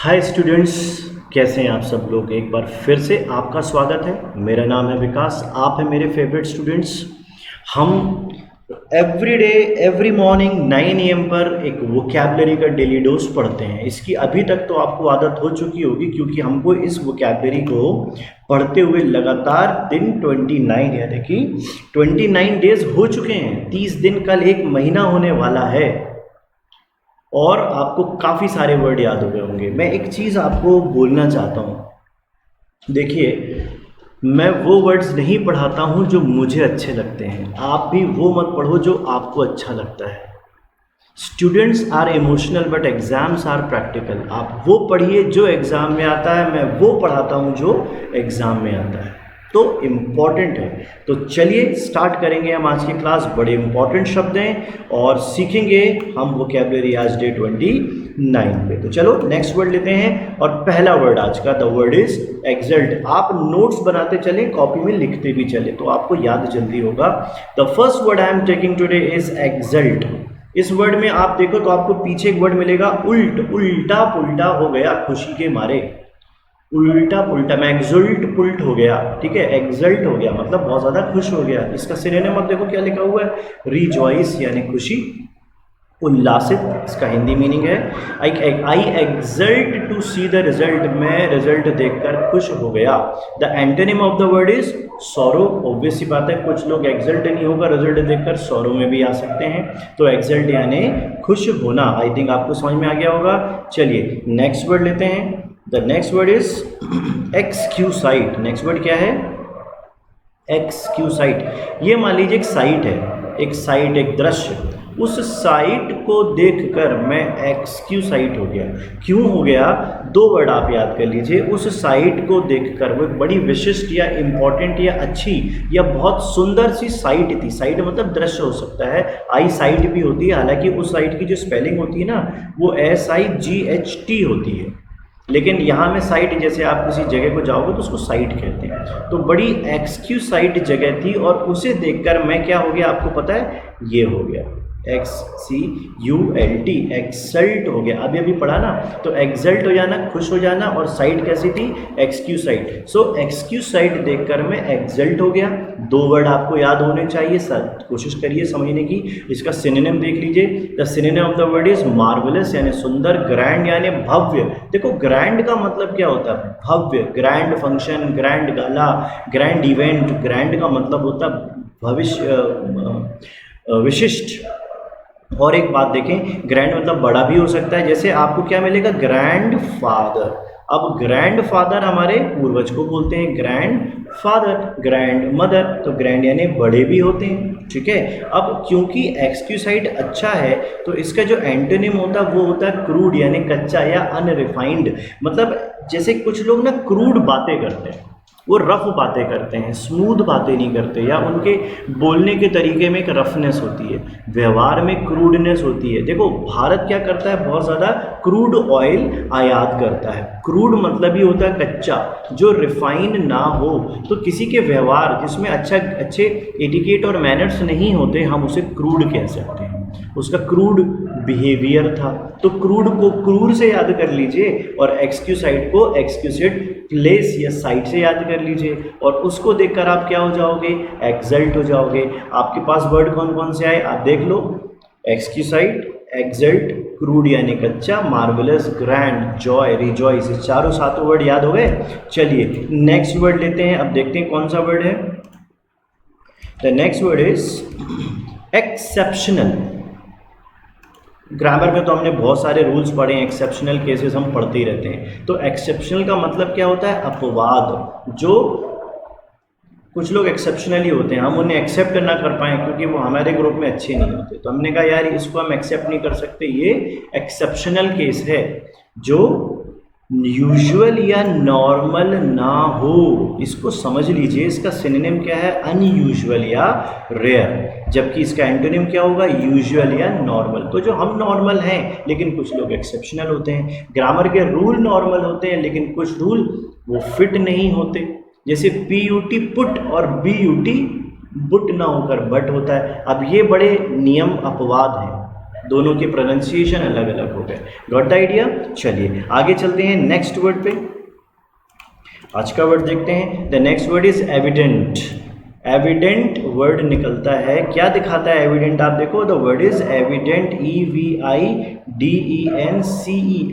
Hi students, कैसे हैं आप सब लोग। एक बार फिर से आपका स्वागत है। मेरा नाम है विकास, आप हैं मेरे फेवरेट स्टूडेंट्स। हम every day every morning 9 AM पर एक वोकैबलरी का डेली डोज पढ़ते हैं। इसकी अभी तक तो आपको आदत हो चुकी होगी, क्योंकि हमको इस वोकैबलरी को पढ़ते हुए लगातार दिन 29 यानी कि 29 डेज हो चुके हैं। 30 दिन, कल एक महीना होने वाला है और आपको काफ़ी सारे वर्ड याद हो गए होंगे। मैं एक चीज़ आपको बोलना चाहता हूँ। देखिए, मैं वो वर्ड्स नहीं पढ़ाता हूँ जो मुझे अच्छे लगते हैं। आप भी वो मत पढ़ो जो आपको अच्छा लगता है। Students are emotional but exams are practical. आप वो पढ़िए जो एग्ज़ाम में आता है। मैं वो पढ़ाता हूँ जो एग्ज़ाम में आता है, तो इम्पॉर्टेंट है। तो चलिए स्टार्ट करेंगे हम आज की क्लास। बड़े इम्पॉर्टेंट शब्द हैं और सीखेंगे हम वोकैबलरी आज डे 29 पे। तो चलो नेक्स्ट वर्ड लेते हैं और पहला वर्ड आज का द वर्ड इज एक्सल्ट। आप नोट्स बनाते चलें, कॉपी में लिखते भी चले, तो आपको याद जल्दी होगा। The first word I am taking today is exalt. इस वर्ड में आप देखो तो आपको पीछे एक वर्ड मिलेगा उल्ट। उल्टा पुल्टा हो गया खुशी के मारे। उल्टा पुल्टा, मैं एक्सल्ट पुल्ट हो गया, ठीक है। एक्सल्ट हो गया मतलब बहुत ज़्यादा खुश हो गया। इसका सिनोनिम आप देखो क्या लिखा हुआ है, रिजॉइस यानी खुशी, उल्लासित इसका हिंदी मीनिंग है। I exult to see the result. मैं रिजल्ट देखकर खुश हो गया। The antonym of the word is sorrow. Obvious सी बात है, कुछ लोग एक्सल्ट नहीं होगा रिजल्ट देखकर, सॉरो में भी आ सकते हैं। तो एक्सल्ट यानी खुश होना। आई थिंक आपको समझ में आ गया होगा। चलिए नेक्स्ट वर्ड लेते हैं। The next word is exquisite. Next word क्या है? एक्सक्यूसाइट। ये मान लीजिए एक साइट है, एक साइट, एक दृश्य। उस साइट को देखकर मैं एक्सक्यूसाइट हो गया। क्यों हो गया? दो वर्ड आप याद कर लीजिए। उस साइट को देखकर, वो एक बड़ी विशिष्ट या इम्पॉर्टेंट या अच्छी या बहुत सुंदर सी साइट थी। साइट मतलब दृश्य हो सकता है, आई साइट भी होती है। हालांकि उस साइट की जो स्पेलिंग होती है ना, वो SIGHT होती है, लेकिन यहाँ में साइट, जैसे आप किसी जगह को जाओगे तो उसको साइट कहते हैं। तो बड़ी एक्सक्यूसाइट जगह थी और उसे देखकर मैं क्या हो गया आपको पता है? ये हो गया XCULT, एक्सल्ट हो गया। अभी अभी पढ़ा ना, तो एक्सल्ट हो जाना, खुश हो जाना, और साइट कैसी थी? एक्सक्यूसाइट। सो एक्सक्यूसाइट देखकर मैं एक्सल्ट हो गया। दो वर्ड आपको याद होने चाहिए, कोशिश करिए समझने की। इसका सिनोनिम देख लीजिए। The synonym of the word is marvellous यानी सुंदर, ग्रैंड यानी भव्य। देखो ग्रैंड का मतलब क्या होता है? भव्य। ग्रैंड फंक्शन, ग्रैंड गाला, ग्रैंड इवेंट। ग्रैंड का मतलब होता है भविष्य, विशिष्ट। और एक बात देखें, ग्रैंड मतलब बड़ा भी हो सकता है। जैसे आपको क्या मिलेगा? Grand father. अब ग्रैंड फादर हमारे पूर्वज को बोलते हैं ग्रैंड फादर। ग्रैंड मदर, तो ग्रैंड यानी बड़े भी होते हैं, ठीक है। अब क्योंकि एक्सक्यूसाइट अच्छा है, तो इसका जो एंटोनिम होता है वो होता है क्रूड यानी कच्चा या अनरिफाइंड। मतलब जैसे कुछ लोग ना क्रूड बातें करते हैं, वो रफ बातें करते हैं, स्मूथ बातें नहीं करते, या उनके बोलने के तरीके में एक रफनेस होती है, व्यवहार में क्रूडनेस होती है। देखो भारत क्या करता है, बहुत ज़्यादा क्रूड ऑयल आयात करता है। क्रूड मतलब ही होता है कच्चा, जो रिफाइन ना हो। तो किसी के व्यवहार जिसमें अच्छे एटिकेट और मैनर्स नहीं होते, हम उसे क्रूड कह सकते हैं। उसका क्रूड बिहेवियर था। तो क्रूड को क्रूर से याद कर लीजिए और एक्सक्यूसाइट को एक्सक्यूसेड प्लेस या साइट से याद कर लीजिए, और उसको देखकर आप क्या हो जाओगे? एक्सल्ट हो जाओगे। आपके पास वर्ड कौन कौन से आए आप देख लो। एक्सक्यूसाइट, एक्सल्ट, क्रूड यानी कच्चा, मार्वेलस, ग्रैंड, जॉय, रिजॉइस। चारों सातों वर्ड याद हो गए। चलिए नेक्स्ट वर्ड लेते हैं। अब देखते हैं कौन सा वर्ड है। The next word is exceptional. Grammar में तो हमने बहुत सारे रूल्स पढ़े हैं, एक्सेप्शनल केसेस हम पढ़ते ही रहते हैं। तो एक्सेप्शनल का मतलब क्या होता है? अपवाद। जो कुछ लोग एक्सेप्शनल ही होते हैं, हम उन्हें एक्सेप्ट ना कर पाएँ क्योंकि वो हमारे ग्रुप में अच्छे नहीं होते, तो हमने कहा यार इसको हम एक्सेप्ट नहीं कर सकते, ये एक्सेप्शनल केस है जो यूजुअल या नॉर्मल ना हो। इसको समझ लीजिए। इसका सिनोनिम क्या है? अनयूजुअल या रेयर। जबकि इसका एंटोनिम क्या होगा? यूजुअल या नॉर्मल। तो जो हम नॉर्मल हैं, लेकिन कुछ लोग एक्सेप्शनल होते हैं। ग्रामर के रूल नॉर्मल होते हैं, लेकिन कुछ रूल वो फिट नहीं होते। जैसे PUT पुट और BUT बुट ना होकर बट होता है। अब ये बड़े नियम अपवाद हैं, दोनों के प्रोनाउंसिएशन अलग अलग हो गए। Got the idea? चलिए आगे चलते हैं नेक्स्ट वर्ड पे। आज का वर्ड देखते हैं। The next word is evident. Evident word निकलता है, क्या दिखाता है एविडेंट? आप देखो, the word is evident, EVIDENCE,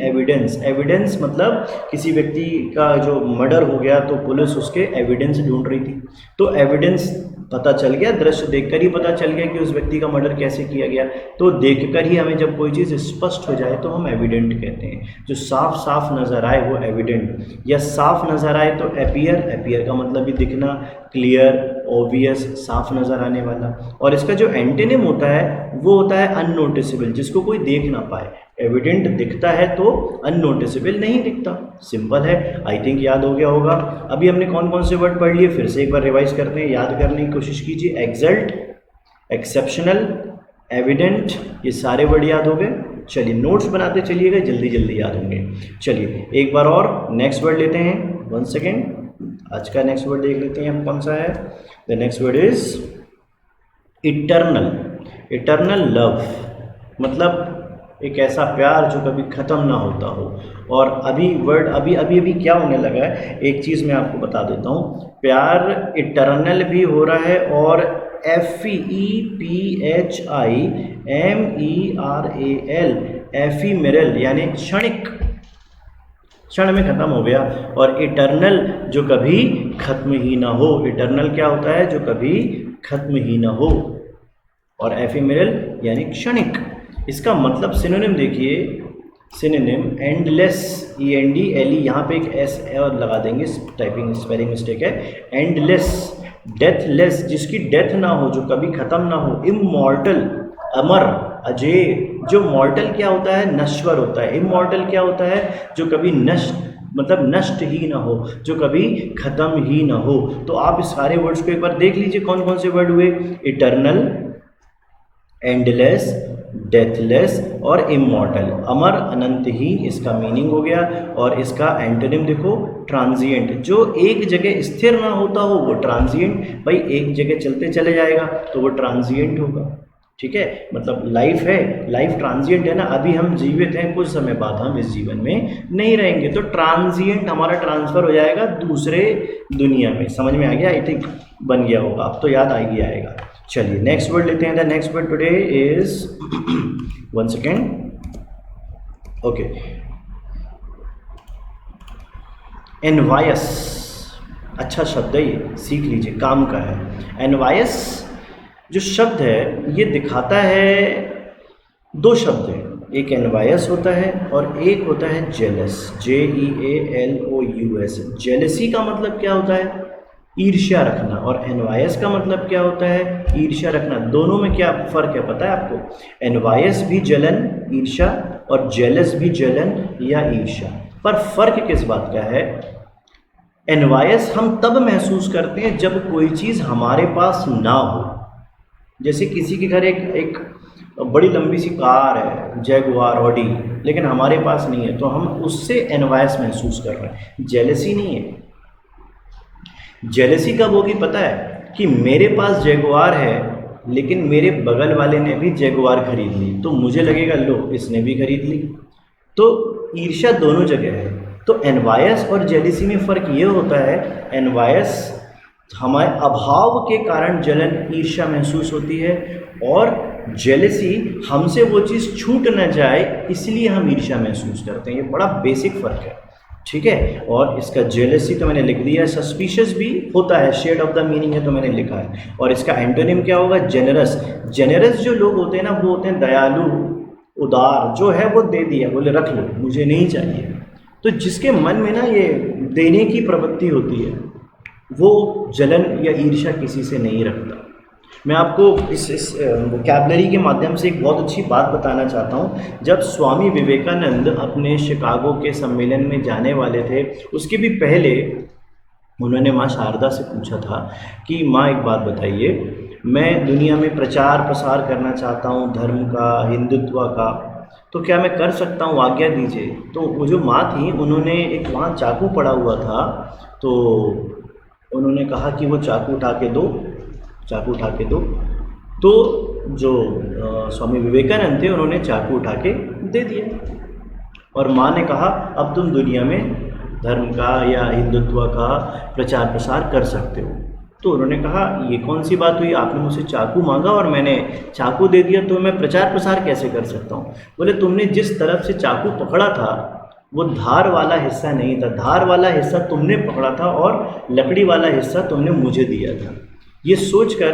evidence. Evidence मतलब किसी व्यक्ति का जो मर्डर हो गया तो पुलिस उसके एविडेंस ढूंढ रही थी, तो एविडेंस पता चल गया, दृश्य देखकर ही पता चल गया कि उस व्यक्ति का मर्डर कैसे किया गया। तो देखकर ही हमें जब कोई चीज़ स्पष्ट हो जाए तो हम एविडेंट कहते हैं। जो साफ साफ नज़र आए वो एविडेंट, या साफ नज़र आए तो अपीयर। अपीयर का मतलब भी दिखना, क्लियर, ऑब्वियस, साफ नज़र आने वाला। और इसका जो एंटीनिम होता है वो होता है अननोटिसेबल, जिसको कोई देख ना पाए। एविडेंट दिखता है तो अननोटिसेबल नहीं दिखता। सिंपल है, आई थिंक याद हो गया होगा। अभी हमने कौन कौन से वर्ड पढ़ लिए, फिर से एक बार रिवाइज करते हैं, याद करने की कोशिश कीजिए। एक्सल्ट, एक्सेप्शनल, एविडेंट, ये सारे वर्ड याद हो गए। चलिए नोट्स बनाते चलिएगा, जल्दी जल्दी याद होंगे। चलिए एक बार और नेक्स्ट वर्ड लेते हैं, 1 सेकेंड। आज का नेक्स्ट वर्ड देख लेते हैं हम कौन सा है। The next word is eternal. Eternal love मतलब एक ऐसा प्यार जो कभी ख़त्म ना होता हो। और अभी वर्ड अभी क्या होने लगा है, एक चीज़ मैं आपको बता देता हूँ। प्यार इटर्नल भी हो रहा है और FEPHIMERAL, एफीमेरल यानी क्षणिक, क्षण में ख़त्म हो गया। और इटर्नल जो कभी ख़त्म ही ना हो। इटर्नल क्या होता है? जो कभी ख़त्म ही ना हो। और एफीमेरल यानी क्षणिक। इसका मतलब सिनोनिम देखिए, सिनोनिम एंडलेस, ENDLE, यहाँ पे एक S और लगा देंगे, टाइपिंग स्पेलिंग मिस्टेक है। एंडलेस, डेथलेस, जिसकी डेथ ना हो, जो कभी ख़त्म ना हो। इमॉर्टल, अमर, अजय। जो मॉर्टल क्या होता है? नश्वर होता है। इमॉर्टल क्या होता है? जो कभी नष्ट, मतलब नष्ट ही ना हो, जो कभी ख़त्म ही ना हो। तो आप इस सारे वर्ड्स को एक बार देख लीजिए, कौन कौन से वर्ड हुए। इटर्नल, एंडलेस, डेथलेस और इमॉर्टल। अमर, अनंतहीन, इसका मीनिंग हो गया। और इसका एंटोनिम देखो, ट्रांजिएंट, जो एक जगह स्थिर ना होता हो वो ट्रांजिएंट। भाई एक जगह चलते चले जाएगा तो वो ट्रांजिएंट होगा। ठीक है, मतलब लाइफ है, लाइफ ट्रांजिएंट है ना। अभी हम जीवित हैं, कुछ समय बाद हम इस जीवन में नहीं रहेंगे, तो ट्रांजिएंट हमारा ट्रांसफ़र हो जाएगा दूसरे दुनिया में। समझ में आ गया? आई थिंक बन गया होगा, अब तो याद आ ही आएगा। चलिए नेक्स्ट वर्ड लेते हैं। The next word today is 1 second, okay, invoice. अच्छा शब्द है ये, सीख लीजिए, काम का है। एनवायस जो शब्द है ये दिखाता है, 2 शब्द हैं, एक एनवायस होता है और एक होता है जेलस, JEALOUS। जेलसी का मतलब क्या होता है? ईर्ष्या रखना। और एनवायस का मतलब क्या होता है? ईर्ष्या रखना। दोनों में क्या फ़र्क है पता है आपको? एनवायस भी जलन, ईर्ष्या, और जेलस भी जलन या ईर्ष्या। पर फ़र्क किस बात का है? एनवायस हम तब महसूस करते हैं जब कोई चीज़ हमारे पास ना हो। जैसे किसी के घर एक बड़ी लंबी सी कार है, जैगुआर, ऑडी, लेकिन हमारे पास नहीं है, तो हम उससे एनवायस महसूस कर रहे हैं, जेलसी नहीं है। जेलसी कब होगी पता है? कि मेरे पास जैगुआर है लेकिन मेरे बगल वाले ने भी जैगुआर खरीद ली, तो मुझे लगेगा लो इसने भी खरीद ली। तो ईर्ष्या दोनों जगह है। तो एनवायस और जेलसी में फ़र्क ये होता है, एनवायस हमारे अभाव के कारण जलन, ईर्ष्या महसूस होती है, और जेलसी हमसे वो चीज़ छूट न जाए इसलिए हम ईर्ष्या महसूस करते हैं। ये बड़ा बेसिक फ़र्क है, ठीक है। और इसका जेलसी तो मैंने लिख दिया है, सस्पिशियस भी होता है, शेड ऑफ द मीनिंग है तो मैंने लिखा है। और इसका एंटोनिम क्या होगा? जेनरस। जेनरस जो लोग होते हैं ना वो होते हैं दयालु, उदार, जो है वो दे दिया, बोले रख लो मुझे नहीं चाहिए। तो जिसके मन में ना ये देने की प्रवृत्ति होती है वो जलन या ईर्ष्या किसी से नहीं रखता। मैं आपको इस वोकैबलरी के माध्यम से एक बहुत अच्छी बात बताना चाहता हूँ। जब स्वामी विवेकानंद अपने शिकागो के सम्मेलन में जाने वाले थे, उसके भी पहले उन्होंने माँ शारदा से पूछा था कि माँ एक बात बताइए, मैं दुनिया में प्रचार प्रसार करना चाहता हूँ धर्म का, हिंदुत्व का, तो क्या मैं कर सकता हूँ, आज्ञा दीजिए। तो वो जो माँ थी उन्होंने एक वहाँ चाकू पड़ा हुआ था, तो उन्होंने कहा कि वो चाकू उठा के दो, चाकू उठा के दो। तो जो स्वामी विवेकानंद थे उन्होंने चाकू उठा के दे दिया, और माँ ने कहा अब तुम दुनिया में धर्म का या हिंदुत्व का प्रचार प्रसार कर सकते हो। तो उन्होंने कहा ये कौन सी बात हुई, आपने मुझसे चाकू मांगा और मैंने चाकू दे दिया, तो मैं प्रचार प्रसार कैसे कर सकता हूँ। बोले तुमने जिस तरफ से चाकू पकड़ा था वो धार वाला हिस्सा नहीं था, धार वाला हिस्सा तुमने पकड़ा था और लकड़ी वाला हिस्सा तुमने मुझे दिया था। ये सोचकर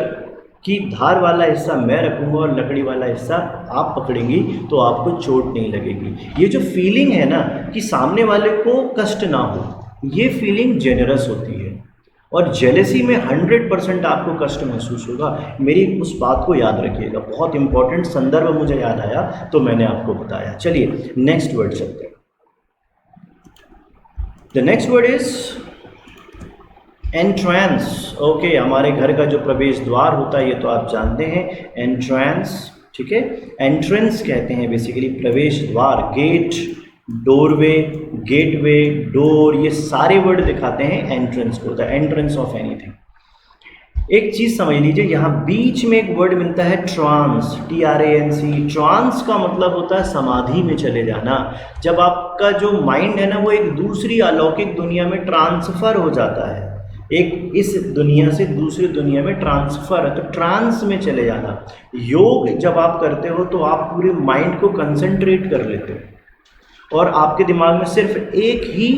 कि धार वाला हिस्सा मैं रखूँगा और लकड़ी वाला हिस्सा आप पकड़ेंगी तो आपको चोट नहीं लगेगी, ये जो फीलिंग है ना कि सामने वाले को कष्ट ना हो, ये फीलिंग जेनरस होती है। और जेलेसी में 100% आपको कष्ट महसूस होगा। मेरी उस बात को याद रखिएगा, बहुत इंपॉर्टेंट संदर्भ मुझे याद आया तो मैंने आपको बताया। चलिए नेक्स्ट वर्ड चलते हैं। The next word is entrance. Okay, हमारे घर का जो प्रवेश द्वार होता है ये तो आप जानते हैं, एंट्रेंस, ठीक है। एंट्रेंस कहते हैं बेसिकली प्रवेश द्वार, गेट, डोरवे, गेटवे, डोर, ये सारे वर्ड दिखाते हैं एंट्रेंस को, द एंट्रेंस ऑफ एनीथिंग। एक चीज समझ लीजिए, यहाँ बीच में एक वर्ड मिलता है ट्रांस, TRANC। ट्रांस का मतलब होता है समाधि में चले जाना। जब आपका जो माइंड है ना वो एक दूसरी अलौकिक दुनिया में ट्रांसफर हो जाता है, एक इस दुनिया से दूसरी दुनिया में ट्रांसफर है, तो ट्रांस में चले जाना। योग जब आप करते हो तो आप पूरे माइंड को कंसंट्रेट कर लेते हो और आपके दिमाग में सिर्फ एक ही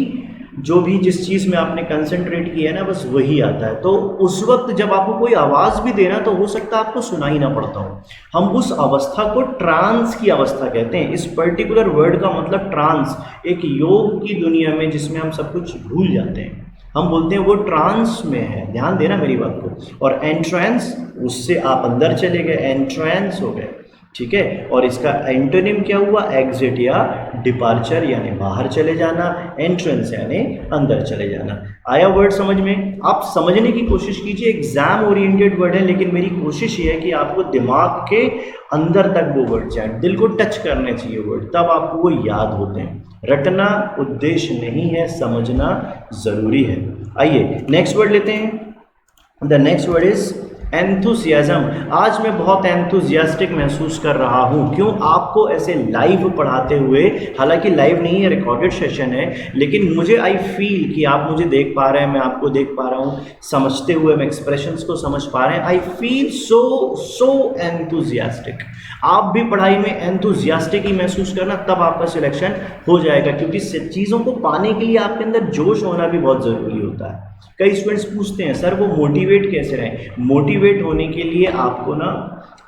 जो भी जिस चीज़ में आपने कंसंट्रेट किया है ना बस वही आता है। तो उस वक्त जब आपको कोई आवाज़ भी देना तो हो सकता है आपको सुनाई ना पड़ता हो। हम उस अवस्था को ट्रांस की अवस्था कहते हैं। इस पर्टिकुलर वर्ड का मतलब ट्रांस, एक योग की दुनिया में जिसमें हम सब कुछ भूल जाते हैं, हम बोलते हैं वो ट्रांस में है। ध्यान देना मेरी बात को। और एंट्रेंस, उससे आप अंदर चले गए, एंट्रेंस हो गए, ठीक है। और इसका एंटोनिम क्या हुआ, एग्जिट या डिपार्चर, यानी बाहर चले जाना, एंट्रेंस यानी अंदर चले जाना। आया वर्ड समझ में? आप समझने की कोशिश कीजिए, एग्जाम ओरिएंटेड वर्ड है लेकिन मेरी कोशिश ये है कि आपको दिमाग के अंदर तक वो वर्ड जाए, दिल को टच करने चाहिए वर्ड, तब आपको वो याद होते हैं। रटना उद्देश्य नहीं है, समझना जरूरी है। आइए नेक्स्ट वर्ड लेते हैं। The next word is enthusiasm. आज मैं बहुत एंथुसियास्टिक महसूस कर रहा हूँ। क्यों? आपको ऐसे लाइव पढ़ाते हुए, हालांकि लाइव नहीं है, रिकॉर्डेड सेशन है, लेकिन मुझे आई फील कि आप मुझे देख पा रहे हैं, मैं आपको देख पा रहा हूँ, समझते हुए मैं एक्सप्रेशंस को समझ पा रहे हैं। I feel so enthusiastic. आप भी पढ़ाई में एंथुसियास्टिक ही महसूस करना, तब आपका सिलेक्शन हो जाएगा, क्योंकि चीज़ों को पाने के लिए आपके अंदर जोश होना भी बहुत ज़रूरी होता है। कई स्टूडेंट्स पूछते हैं सर वो मोटिवेट कैसे रहें? मोटिवेट होने के लिए आपको ना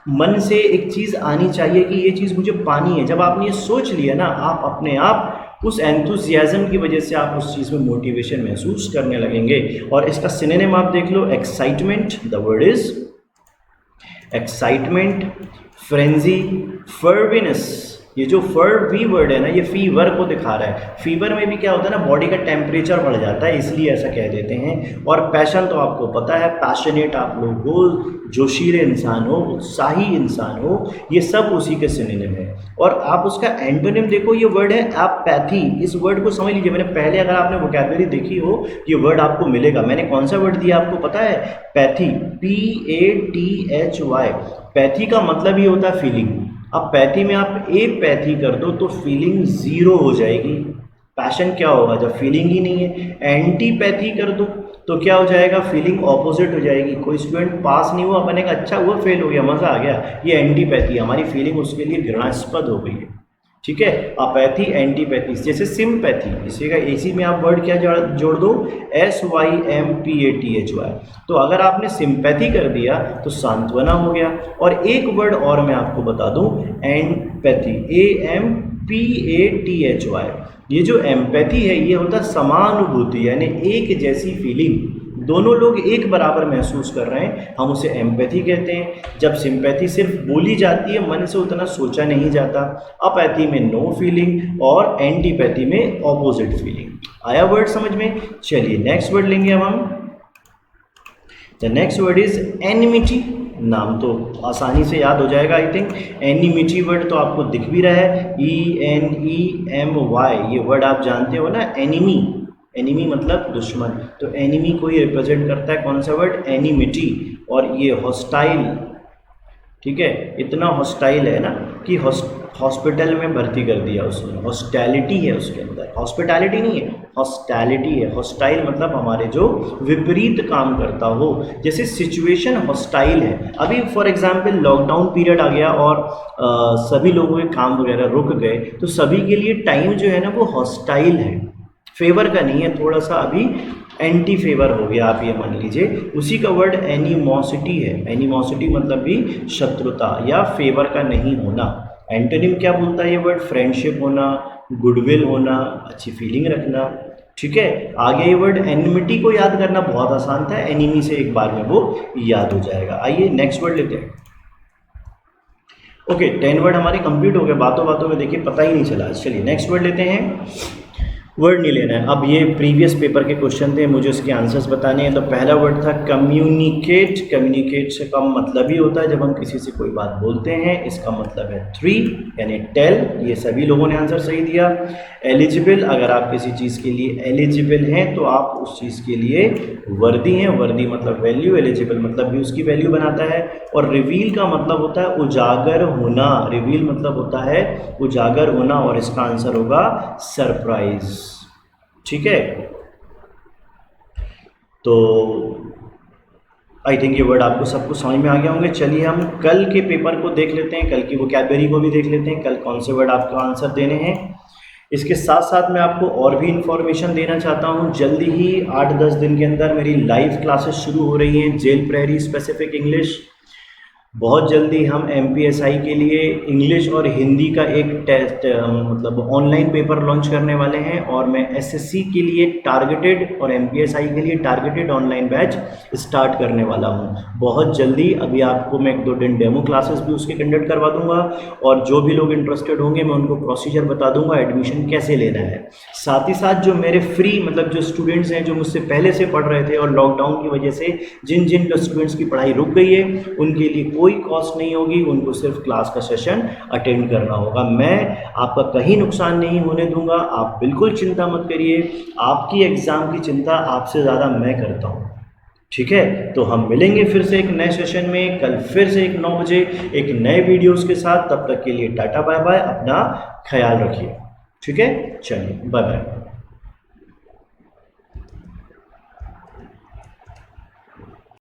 मन से एक चीज़ आनी चाहिए कि ये चीज़ मुझे पानी है। जब आपने ये सोच लिया ना, आप अपने आप उस एंथुसियाज्म की वजह से आप उस चीज़ में मोटिवेशन महसूस करने लगेंगे। और इसका सिनोनिम आप देख लो, excitement, the word is excitement, frenzy, fervidness. ये जो वी वर्ड है ना, ये फीवर को दिखा रहा है। फीवर में भी क्या होता है ना, बॉडी का टेम्परेचर बढ़ जाता है, इसलिए ऐसा कह देते हैं। और पैशन तो आपको पता है, पैशनेट आप लोग हो, जोशीले इंसान हो, उत्साही इंसान हो, ये सब उसी के सिनोनिम है। और आप उसका एंटोनिम देखो, ये वर्ड है एपैथी। इस वर्ड को समझ लीजिए, मैंने पहले अगर आपने वोकैबुलरी देखी हो ये वर्ड आपको मिलेगा। मैंने कौन सा वर्ड दिया आपको पता है? Pathy, PATHY। पैथी का मतलब ये होता है फीलिंग। अब पैथी में आप पैथी कर दो तो फीलिंग जीरो हो जाएगी। पैशन क्या होगा जब फीलिंग ही नहीं है? एंटीपैथी कर दो तो क्या हो जाएगा? फीलिंग ऑपोजिट हो जाएगी। कोई स्टूडेंट पास नहीं हुआ, अपने का अच्छा हुआ, फेल हो गया, मज़ा आ गया, ये एंटीपैथी, हमारी फीलिंग उसके लिए घृणास्पद हो गई है, ठीक है। Apathy, antipathy. जैसे सिंपैथी, इसी का इसी में आप वर्ड क्या जोड़ दो, SYMPATHY। तो अगर आपने सिंपैथी कर दिया तो सांत्वना हो गया। और एक वर्ड और मैं आपको बता दूं, एम्पैथी, AMPATHY। ये जो एम्पैथी है ये होता है समानुभूति, यानी एक जैसी फीलिंग, दोनों लोग एक बराबर महसूस कर रहे हैं, हम उसे एम्पैथी कहते हैं। जब सिंपैथी सिर्फ बोली जाती है, मन से उतना सोचा नहीं जाता। अपैथी में नो फीलिंग और एंटीपैथी में ऑपोजिट फीलिंग। आया वर्ड समझ में? चलिए नेक्स्ट वर्ड लेंगे अब हम। The next word is enmity. नाम तो आसानी से याद हो जाएगा आई थिंक। एनिमिटी वर्ड तो आपको दिख भी रहा है, ENEMY। ये वर्ड आप जानते हो ना, एनिमी। एनिमी मतलब दुश्मन, तो एनिमी को ही रिप्रेजेंट करता है कौन सा वर्ड? एनिमिटी। और ये हॉस्टाइल ठीक है, इतना हॉस्टाइल है ना कि हॉस्पिटल में भर्ती कर दिया उसने। हॉस्टैलिटी है उसके अंदर, हॉस्पिटैलिटी नहीं है, हॉस्टैलिटी है। हॉस्टाइल मतलब हमारे जो विपरीत काम करता हो, जैसे सिचुएशन हॉस्टाइल है। अभी फॉर एग्जांपल लॉकडाउन पीरियड आ गया और सभी लोगों के काम वगैरह रुक गए, तो सभी के लिए टाइम जो है ना वो हॉस्टाइल है, फेवर का नहीं है, थोड़ा सा अभी एंटी फेवर हो गया, आप ये मान लीजिए। उसी का वर्ड एनिमोसिटी है। एनिमोसिटी मतलब भी शत्रुता या फेवर का नहीं होना। एंटोनिम क्या बोलता है ये वर्ड? फ्रेंडशिप होना, गुडविल होना, अच्छी फीलिंग रखना। ठीक है, आगे ये वर्ड एनिमिटी को याद करना बहुत आसान था, एनिमी से एक बार में वो याद हो जाएगा। आइए नेक्स्ट वर्ड लेते हैं। ओके, 10 वर्ड हमारे कंप्लीट हो गए, बातों बातों में देखिए पता ही नहीं चला। चलिए नेक्स्ट वर्ड लेते हैं। वर्ड नहीं लेना है, अब ये प्रीवियस पेपर के क्वेश्चन थे, मुझे उसके आंसर्स बताने हैं। तो पहला वर्ड था कम्युनिकेट। कम्युनिकेट से कम मतलब ही होता है जब हम किसी से कोई बात बोलते हैं, इसका मतलब है थ्री यानी टेल। ये सभी लोगों ने आंसर सही दिया। एलिजिबल, अगर आप किसी चीज़ के लिए एलिजिबल हैं तो आप उस चीज़ के लिए वर्दी हैं। वर्दी मतलब वैल्यू, एलिजिबल मतलब भी उसकी वैल्यू बनाता है। और रिवील का मतलब होता है उजागर होना। रिवील मतलब होता है उजागर होना, और इसका आंसर होगा सरप्राइज। ठीक है, तो आई थिंक ये वर्ड आपको सबको समझ में आ गया होंगे। चलिए हम कल के पेपर को देख लेते हैं, कल की वोकैबुलरी को भी देख लेते हैं, कल कौन से वर्ड आपको आंसर देने हैं। इसके साथ साथ मैं आपको और भी इन्फॉर्मेशन देना चाहता हूँ। जल्दी ही 8-10 दिन के अंदर मेरी लाइव क्लासेस शुरू हो रही हैं, जेल प्रहरी स्पेसिफिक इंग्लिश। बहुत जल्दी हम MPSI के लिए इंग्लिश और हिंदी का एक टेस्ट मतलब ऑनलाइन पेपर लॉन्च करने वाले हैं, और मैं SSC के लिए टारगेटेड और MPSI के लिए टारगेटेड ऑनलाइन बैच स्टार्ट करने वाला हूं बहुत जल्दी। अभी आपको मैं 1-2 दिन डेमो क्लासेस भी उसके कंडक्ट करवा दूंगा, और जो भी लोग इंटरेस्टेड होंगे मैं उनको प्रोसीजर बता दूंगा एडमिशन कैसे लेना है। साथ ही साथ जो मेरे फ्री मतलब जो स्टूडेंट्स हैं जो मुझसे पहले से पढ़ रहे थे और लॉकडाउन की वजह से जिन जिन स्टूडेंट्स की पढ़ाई रुक गई है, उनके लिए कोई कॉस्ट नहीं होगी, उनको सिर्फ क्लास का सेशन अटेंड करना होगा। मैं आपका कहीं नुकसान नहीं होने दूंगा, आप बिल्कुल चिंता मत करिए। आपकी एग्ज़ाम की चिंता आपसे ज़्यादा मैं करता हूँ। ठीक है, तो हम मिलेंगे फिर से एक नए सेशन में कल, फिर से 9 बजे एक नए वीडियोस के साथ। तब तक के लिए टाटा बाय बाय, अपना ख्याल रखिए। ठीक है, चलिए बाय बाय।